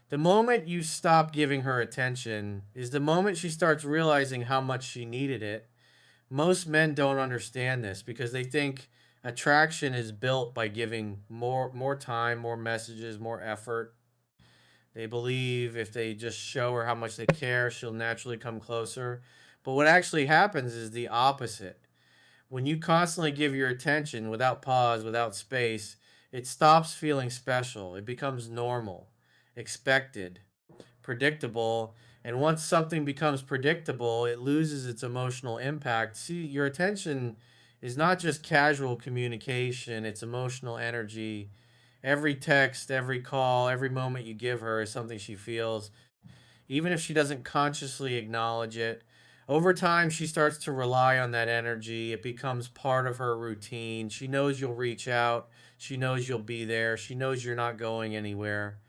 The moment you stop giving her attention is the moment she starts realizing how much she needed it. Most men don't understand this because they think attraction is built by giving more time, more messages, more effort. They believe if they just show her how much they care, she'll naturally come closer. But what actually happens is the opposite. When you constantly give your attention without pause, without space, it stops feeling special. It becomes normal, expected, predictable. And once something becomes predictable, it loses its emotional impact. See, your attention is not just casual communication, it's emotional energy. Every text, every call, every moment you give her is something she feels, even if she doesn't consciously acknowledge it. Over time, she starts to rely on that energy. It becomes part of her routine. She knows you'll reach out. She knows you'll be there. She knows you're not going anywhere.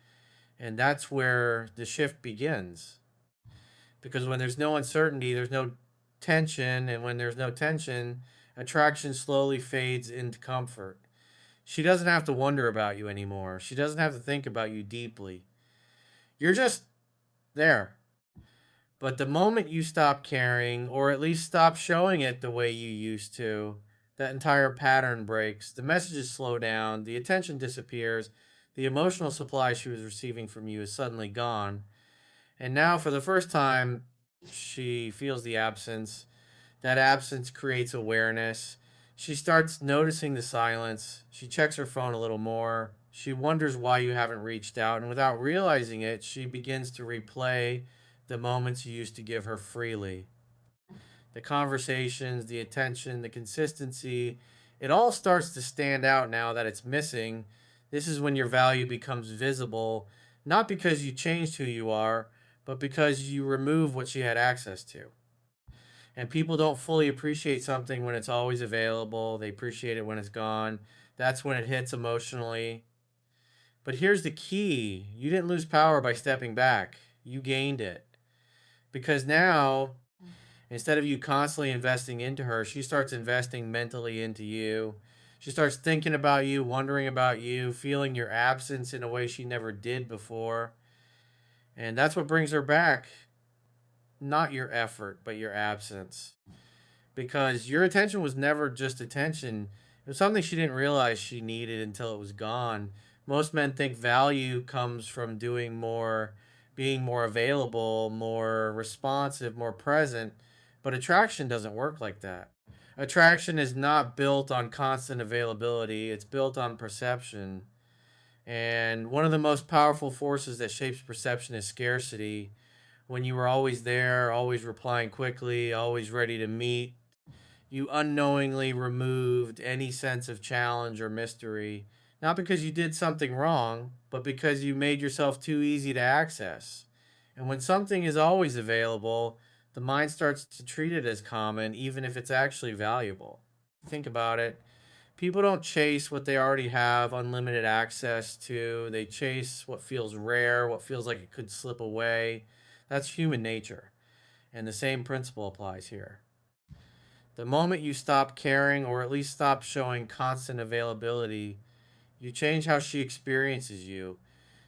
And that's where the shift begins. Because when there's no uncertainty, there's no tension. And when there's no tension, attraction slowly fades into comfort. She doesn't have to wonder about you anymore. She doesn't have to think about you deeply. You're just there. But the moment you stop caring, or at least stop showing it the way you used to, that entire pattern breaks. The messages slow down, the attention disappears, the emotional supply she was receiving from you is suddenly gone. And now, for the first time, she feels the absence. That absence creates awareness. She starts noticing the silence. She checks her phone a little more. She wonders why you haven't reached out. And without realizing it, she begins to replay the moments you used to give her freely. The conversations, the attention, the consistency, it all starts to stand out now that it's missing. This is when your value becomes visible, not because you changed who you are, but because you remove what she had access to. And people don't fully appreciate something when it's always available. They appreciate it when it's gone. That's when it hits emotionally. But here's the key: you didn't lose power by stepping back, you gained it. Because now, instead of you constantly investing into her, she starts investing mentally into you. She starts thinking about you, wondering about you, feeling your absence in a way she never did before. And that's what brings her back. Not your effort, but your absence. Because your attention was never just attention. It was something she didn't realize she needed until it was gone. Most men think value comes from doing more, being more available, more responsive, more present, but attraction doesn't work like that. Attraction is not built on constant availability, it's built on perception. And one of the most powerful forces that shapes perception is scarcity. When you were always there, always replying quickly, always ready to meet, you unknowingly removed any sense of challenge or mystery, not because you did something wrong, but because you made yourself too easy to access. And when something is always available, the mind starts to treat it as common, even if it's actually valuable. Think about it. People don't chase what they already have unlimited access to. They chase what feels rare, what feels like it could slip away. That's human nature. And the same principle applies here. The moment you stop caring, or at least stop showing constant availability, you change how she experiences you.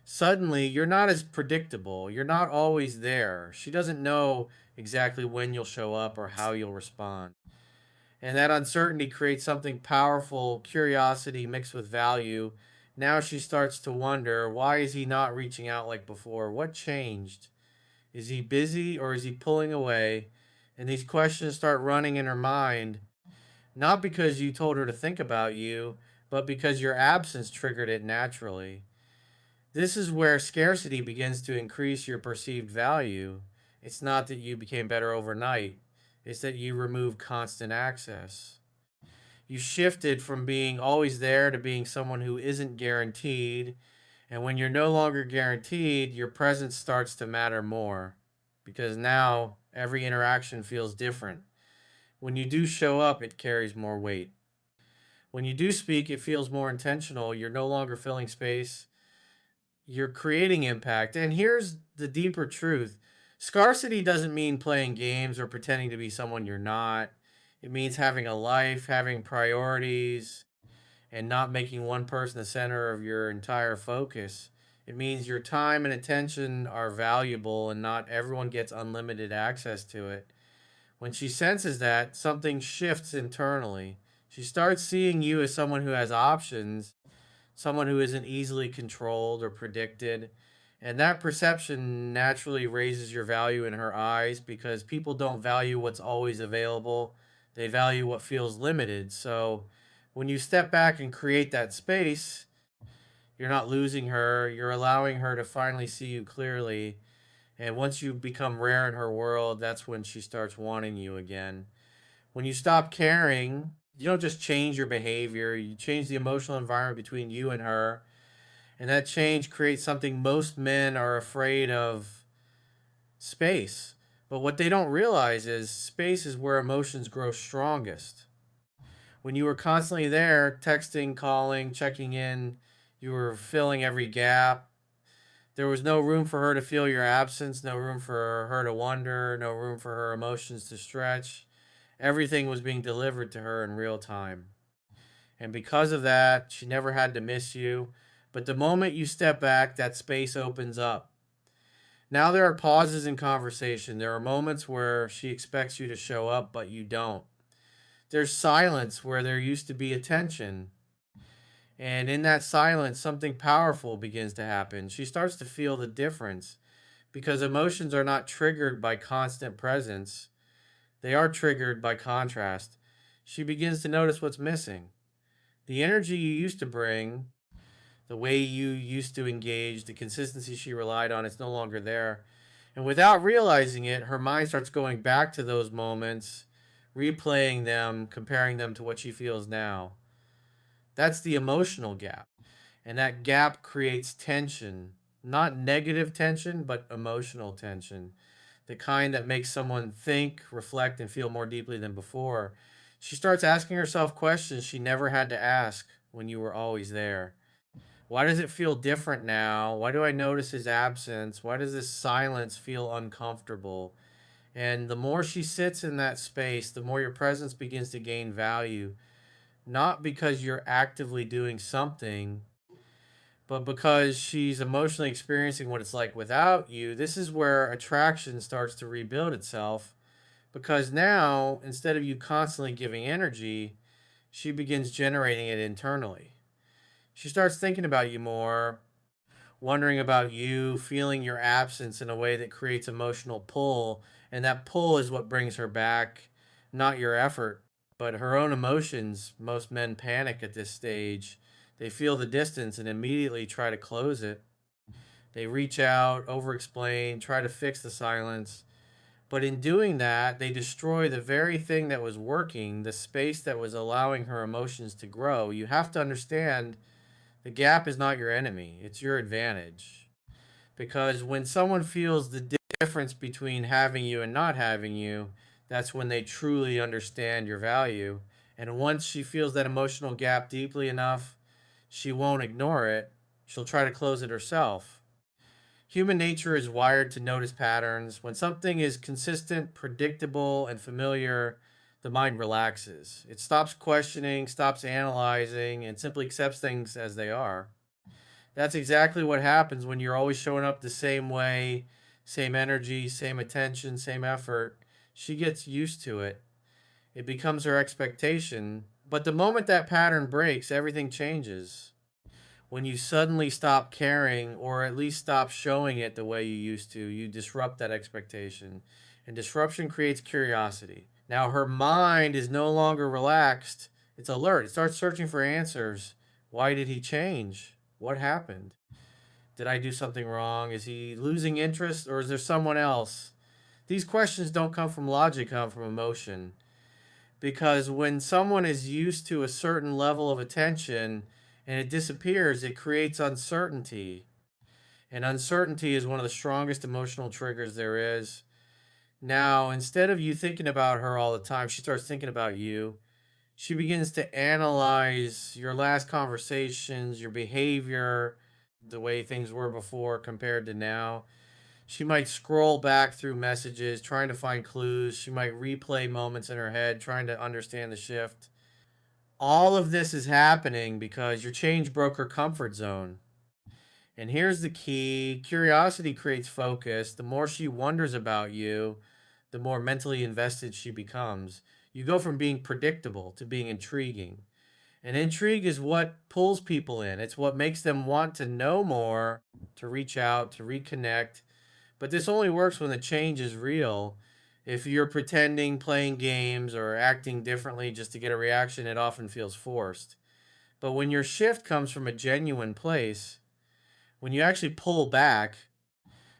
Suddenly, you're not as predictable. You're not always there. She doesn't know exactly when you'll show up or how you'll respond. And that uncertainty creates something powerful, curiosity mixed with value. Now she starts to wonder, why is he not reaching out like before? What changed? Is he busy or is he pulling away? And these questions start running in her mind, not because you told her to think about you, but because your absence triggered it naturally. This is where scarcity begins to increase your perceived value. It's not that you became better overnight, it's that you removed constant access. You shifted from being always there to being someone who isn't guaranteed. And when you're no longer guaranteed, your presence starts to matter more. Because now every interaction feels different. When you do show up, it carries more weight. When you do speak, it feels more intentional. You're no longer filling space, you're creating impact. And here's the deeper truth: scarcity doesn't mean playing games or pretending to be someone you're not. It means having a life, having priorities, and not making one person the center of your entire focus. It means your time and attention are valuable and not everyone gets unlimited access to it. When she senses that, something shifts internally. She starts seeing you as someone who has options, someone who isn't easily controlled or predicted. And that perception naturally raises your value in her eyes because people don't value what's always available. They value what feels limited. So when you step back and create that space, you're not losing her. You're allowing her to finally see you clearly. And once you become rare in her world, that's when she starts wanting you again. When you stop caring, you don't just change your behavior, you change the emotional environment between you and her. And that change creates something most men are afraid of: space. But what they don't realize is space is where emotions grow strongest. When you were constantly there, texting, calling, checking in, you were filling every gap. There was no room for her to feel your absence, no room for her to wonder, no room for her emotions to stretch. Everything was being delivered to her in real time. And because of that, she never had to miss you. But the moment you step back, that space opens up. Now there are pauses in conversation. There are moments where she expects you to show up, but you don't. There's silence where there used to be attention. And in that silence, something powerful begins to happen. She starts to feel the difference because emotions are not triggered by constant presence, they are triggered by contrast. She begins to notice what's missing. The energy you used to bring, the way you used to engage, the consistency she relied on, it's no longer there. And without realizing it, her mind starts going back to those moments, replaying them, comparing them to what she feels now. That's the emotional gap. And that gap creates tension, not negative tension, but emotional tension, the kind that makes someone think, reflect, and feel more deeply than before. She starts asking herself questions she never had to ask when you were always there. Why does it feel different now? Why do I notice his absence? Why does this silence feel uncomfortable? And the more she sits in that space, the more your presence begins to gain value, not because you're actively doing something, but because she's emotionally experiencing what it's like without you. This is where attraction starts to rebuild itself because now, instead of you constantly giving energy, she begins generating it internally. She starts thinking about you more, wondering about you, feeling your absence in a way that creates emotional pull. And that pull is what brings her back, not your effort, but her own emotions. Most men panic at this stage. They feel the distance and immediately try to close it. They reach out, over explain, try to fix the silence. But in doing that, they destroy the very thing that was working, the space that was allowing her emotions to grow. You have to understand the gap is not your enemy, it's your advantage. Because when someone feels the difference between having you and not having you, that's when they truly understand your value. And once she feels that emotional gap deeply enough, she won't ignore it. She'll try to close it herself. Human nature is wired to notice patterns. When something is consistent, predictable, and familiar, the mind relaxes. It stops questioning, stops analyzing, and simply accepts things as they are. That's exactly what happens when you're always showing up the same way, same energy, same attention, same effort. She gets used to it. It becomes her expectation. But the moment that pattern breaks, everything changes. When you suddenly stop caring, or at least stop showing it the way you used to, you disrupt that expectation. And disruption creates curiosity. Now, her mind is no longer relaxed, it's alert. It starts searching for answers. Why did he change? What happened? Did I do something wrong? Is he losing interest or is there someone else? These questions don't come from logic, come from emotion. Because when someone is used to a certain level of attention and it disappears, it creates uncertainty. And uncertainty is one of the strongest emotional triggers there is. Now, instead of you thinking about her all the time, she starts thinking about you. She begins to analyze your last conversations, your behavior, the way things were before compared to now. She might scroll back through messages, trying to find clues. She might replay moments in her head, trying to understand the shift. All of this is happening because your change broke her comfort zone. And here's the key: curiosity creates focus. The more she wonders about you, the more mentally invested she becomes. You go from being predictable to being intriguing. And intrigue is what pulls people in, it's what makes them want to know more, to reach out, to reconnect. But this only works when the change is real. If you're pretending, playing games, or acting differently just to get a reaction, it often feels forced. But when your shift comes from a genuine place, when you actually pull back,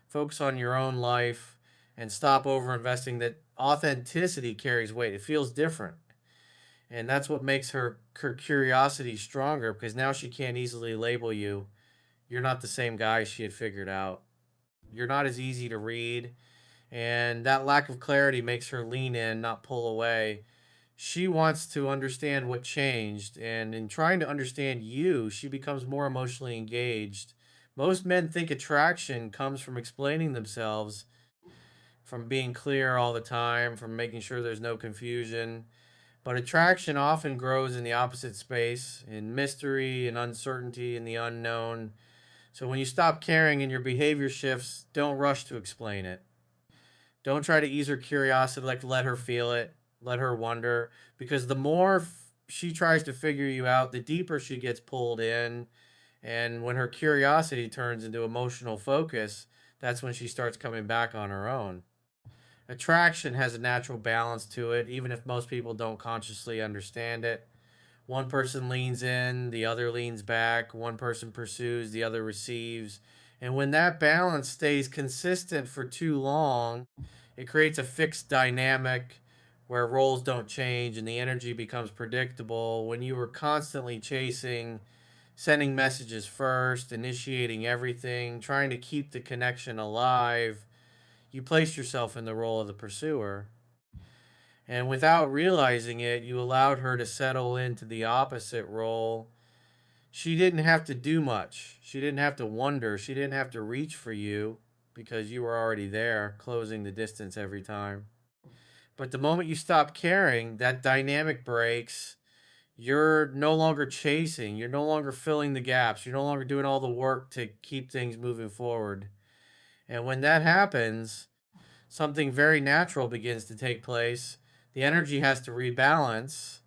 focus on your own life, and stop over investing, that authenticity carries weight. It feels different. And that's what makes her curiosity stronger, because now she can't easily label you. You're not the same guy she had figured out. You're not as easy to read. And that lack of clarity makes her lean in, not pull away. She wants to understand what changed, and in trying to understand you, she becomes more emotionally engaged. Most men think attraction comes from explaining themselves, from being clear all the time, from making sure there's no confusion. But attraction often grows in the opposite space, in mystery and uncertainty and the unknown. So when you stop caring and your behavior shifts, don't rush to explain it. Don't try to ease her curiosity, like let her feel it, let her wonder, because the more she tries to figure you out, the deeper she gets pulled in. And when her curiosity turns into emotional focus, that's when she starts coming back on her own. Attraction has a natural balance to it, even if most people don't consciously understand it. One person leans in, the other leans back. One person pursues, the other receives. And when that balance stays consistent for too long, it creates a fixed dynamic where roles don't change and the energy becomes predictable. When you were constantly chasing, sending messages first, initiating everything, trying to keep the connection alive, you placed yourself in the role of the pursuer. And without realizing it, you allowed her to settle into the opposite role. She didn't have to do much. She didn't have to wonder. She didn't have to reach for you because you were already there, closing the distance every time. But the moment you stop caring, that dynamic breaks. You're no longer chasing. You're no longer filling the gaps. You're no longer doing all the work to keep things moving forward. And when that happens, something very natural begins to take place. The energy has to rebalance,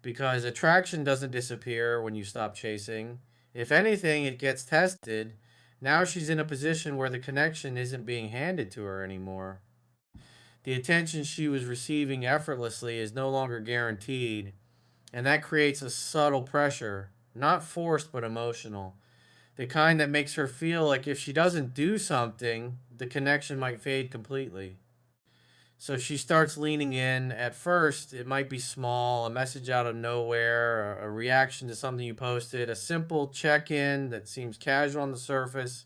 because attraction doesn't disappear when you stop chasing. If anything, it gets tested. Now she's in a position where the connection isn't being handed to her anymore. The attention she was receiving effortlessly is no longer guaranteed, and that creates a subtle pressure, not forced but emotional. The kind that makes her feel like if she doesn't do something, the connection might fade completely. So she starts leaning in. At first, it might be small, a message out of nowhere, a reaction to something you posted, a simple check in that seems casual on the surface.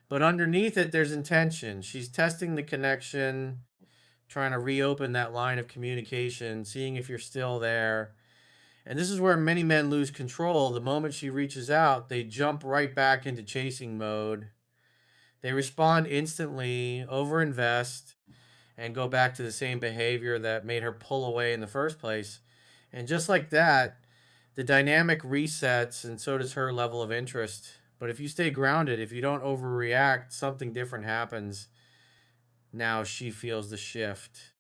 But underneath it, there's intention. She's testing the connection, trying to reopen that line of communication, seeing if you're still there. And this is where many men lose control. The moment she reaches out, they jump right back into chasing mode. They respond instantly, overinvest, and go back to the same behavior that made her pull away in the first place. And just like that, the dynamic resets, and so does her level of interest. But if you stay grounded, if you don't overreact, something different happens. Now she feels the shift.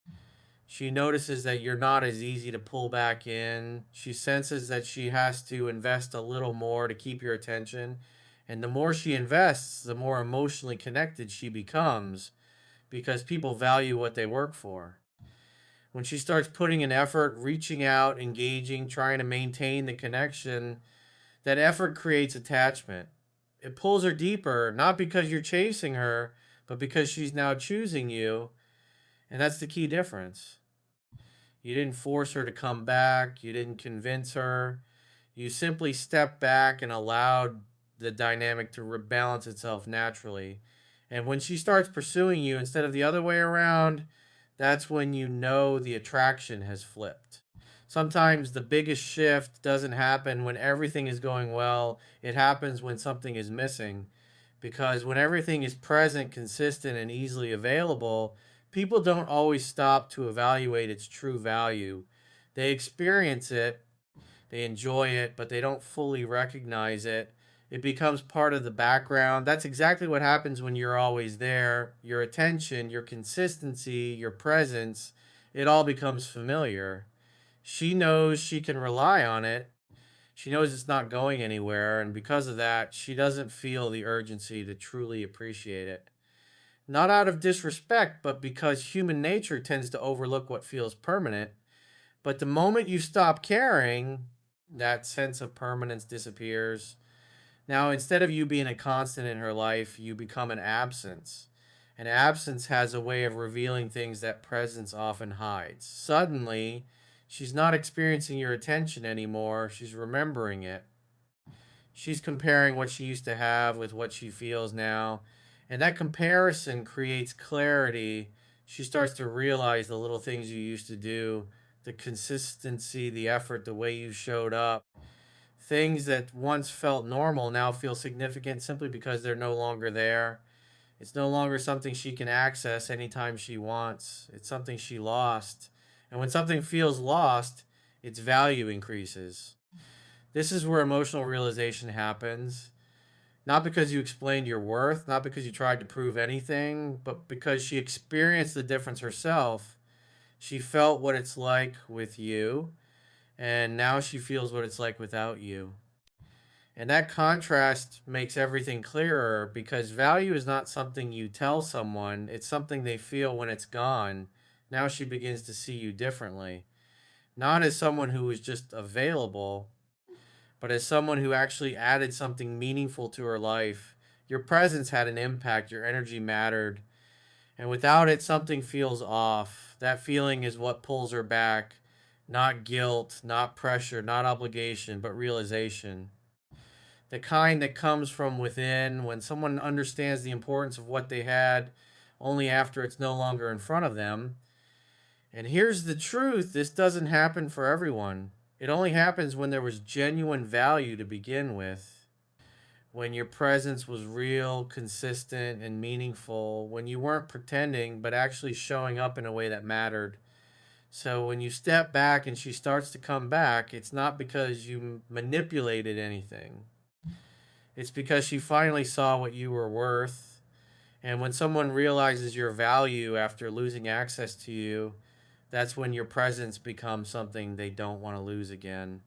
She notices that you're not as easy to pull back in. She senses that she has to invest a little more to keep your attention. And the more she invests, the more emotionally connected she becomes, because people value what they work for. When she starts putting in effort, reaching out, engaging, trying to maintain the connection, that effort creates attachment. It pulls her deeper, not because you're chasing her, but because she's now choosing you. And that's the key difference. You didn't force her to come back, you didn't convince her. You simply stepped back and allowed the dynamic to rebalance itself naturally. And when she starts pursuing you instead of the other way around, that's when you know the attraction has flipped. Sometimes the biggest shift doesn't happen when everything is going well, it happens when something is missing. Because when everything is present, consistent, and easily available, people don't always stop to evaluate its true value. They experience it, they enjoy it, but they don't fully recognize it. It becomes part of the background. That's exactly what happens when you're always there. Your attention, your consistency, your presence, it all becomes familiar. She knows she can rely on it. She knows it's not going anywhere. And because of that, she doesn't feel the urgency to truly appreciate it. Not out of disrespect, but because human nature tends to overlook what feels permanent. But the moment you stop caring, that sense of permanence disappears. Now, instead of you being a constant in her life, you become an absence. And absence has a way of revealing things that presence often hides. Suddenly, she's not experiencing your attention anymore, she's remembering it. She's comparing what she used to have with what she feels now. And that comparison creates clarity. She starts to realize the little things you used to do, the consistency, the effort, the way you showed up. Things that once felt normal now feel significant simply because they're no longer there. It's no longer something she can access anytime she wants. It's something she lost. And when something feels lost, its value increases. This is where emotional realization happens. Not because you explained your worth, not because you tried to prove anything, but because she experienced the difference herself. She felt what it's like with you, and now she feels what it's like without you. And that contrast makes everything clearer because value is not something you tell someone, it's something they feel when it's gone. Now she begins to see you differently. Not as someone who was just available, but as someone who actually added something meaningful to her life. Your presence had an impact, your energy mattered, and without it, something feels off. That feeling is what pulls her back. Not guilt, not pressure, not obligation, but realization. The kind that comes from within when someone understands the importance of what they had only after it's no longer in front of them. And here's the truth, this doesn't happen for everyone. It only happens when there was genuine value to begin with, when your presence was real, consistent, and meaningful, when you weren't pretending but actually showing up in a way that mattered. So when you step back and she starts to come back, it's not because you manipulated anything. It's because she finally saw what you were worth. And when someone realizes your value after losing access to you, that's when your presence becomes something they don't want to lose again.